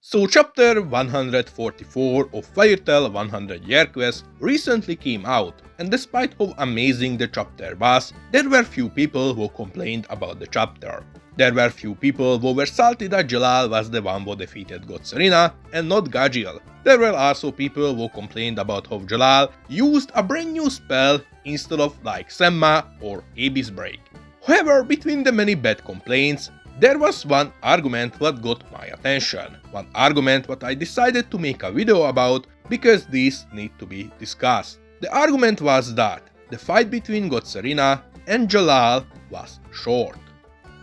So chapter 144 of Fairy Tail 100 Year Quest recently came out, and despite how amazing the chapter was, there were few people who complained about the chapter. There were few people who were salty that Jellal was the one who defeated God Serena and not Gajil. There were also people who complained about how Jellal used a brand new spell instead of like Semma or Abyss Break. However, between the many bad complaints, there was one argument that got my attention, one argument that I decided to make a video about because these need to be discussed. The argument was that the fight between God Serena and Jellal was short.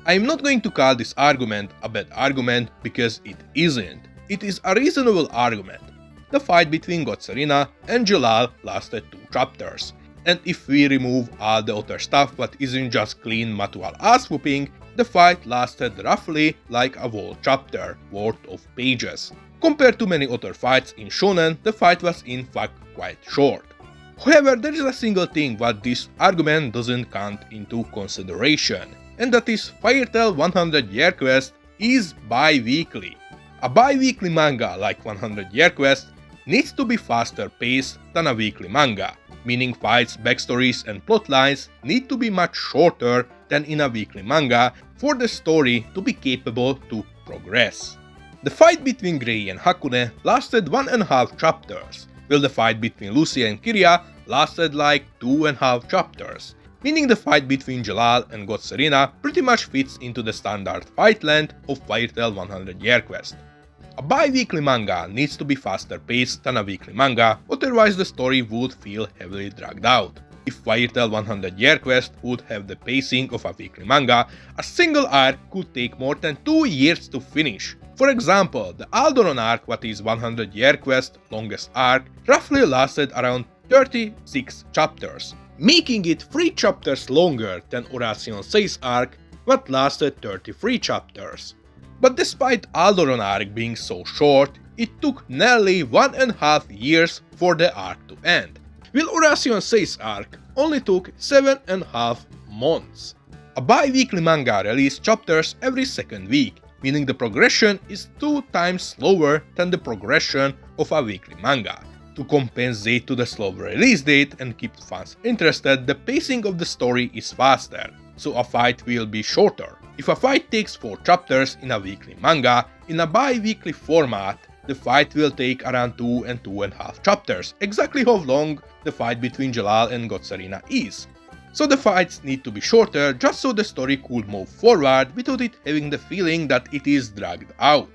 I am not going to call this argument a bad argument because it isn't. It is a reasonable argument. The fight between God Serena and Jellal lasted 2 chapters, and if we remove all the other stuff that isn't just clean mutual ass whooping, the fight lasted roughly like a whole chapter worth of pages. Compared to many other fights in shonen, the fight was in fact quite short. However, there is a single thing that this argument doesn't count into consideration, and that is Fairy Tail 100 Year Quest is bi-weekly. A bi-weekly manga like 100 Year Quest needs to be faster paced than a weekly manga, meaning fights, backstories and plotlines need to be much shorter than in a weekly manga for the story to be capable to progress. The fight between Grey and Hakune lasted 1.5 chapters, while the fight between Lucy and Kiria lasted like 2.5 chapters, meaning the fight between Jellal and God Serena pretty much fits into the standard fight length of Fairy Tail 100 Year Quest. A bi-weekly manga needs to be faster paced than a weekly manga, otherwise the story would feel heavily dragged out. If Fairy Tail 100 Year Quest would have the pacing of a weekly manga, a single arc could take more than 2 years to finish. For example, the Alderon arc, what is 100 Year Quest longest arc, roughly lasted around 36 chapters, making it 3 chapters longer than Oration 6 arc, what lasted 33 chapters. But despite Alderon arc being so short, it took nearly 1.5 years for the arc to end, while Oration 6 arc only took 7.5 months. A bi-weekly manga released chapters every second week, meaning the progression is 2 times slower than the progression of a weekly manga. To compensate to the slower release date and keep fans interested, the pacing of the story is faster, so a fight will be shorter. If a fight takes 4 chapters in a weekly manga, in a bi-weekly format, the fight will take around 2 and 2.5 chapters, exactly how long the fight between Jellal and God Serena is. So the fights need to be shorter just so the story could move forward without it having the feeling that it is dragged out.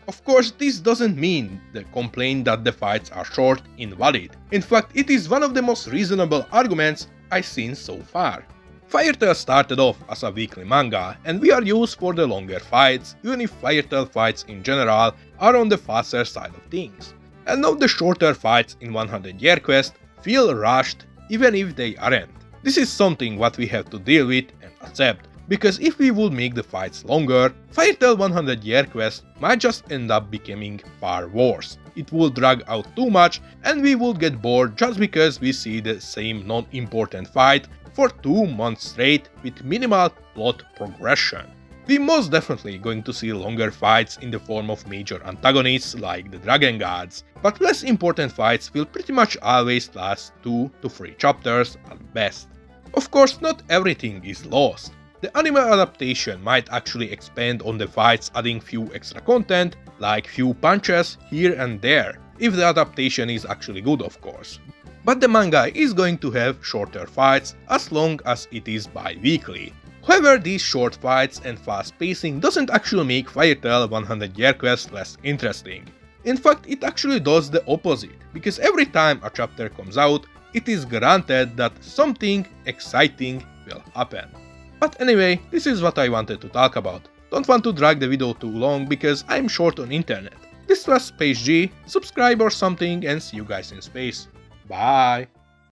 Of course, this doesn't mean the complaint that the fights are short invalid. In fact, it is one of the most reasonable arguments I've seen so far. Fairy Tail started off as a weekly manga, and we are used for the longer fights, even if Fairy Tail fights in general are on the faster side of things. And now the shorter fights in 100 Year Quest feel rushed even if they aren't. This is something what we have to deal with and accept, because if we would make the fights longer, Fairy Tail 100 Year Quest might just end up becoming far worse. It will drag out too much and we will get bored just because we see the same non-important fight for 2 months straight with minimal plot progression. We most definitely going to see longer fights in the form of major antagonists like the Dragon Gods, but less important fights will pretty much always last 2 to 3 chapters at best. Of course, not everything is lost. The anime adaptation might actually expand on the fights, adding few extra content, like few punches here and there, if the adaptation is actually good of course. But the manga is going to have shorter fights as long as it is bi-weekly. However, these short fights and fast pacing doesn't actually make Fairy Tail 100 Year Quest less interesting. In fact, it actually does the opposite, because every time a chapter comes out, it is granted that something exciting will happen. But anyway, this is what I wanted to talk about. Don't want to drag the video too long because I'm short on internet. This was Space G, subscribe or something and see you guys in space. Bye!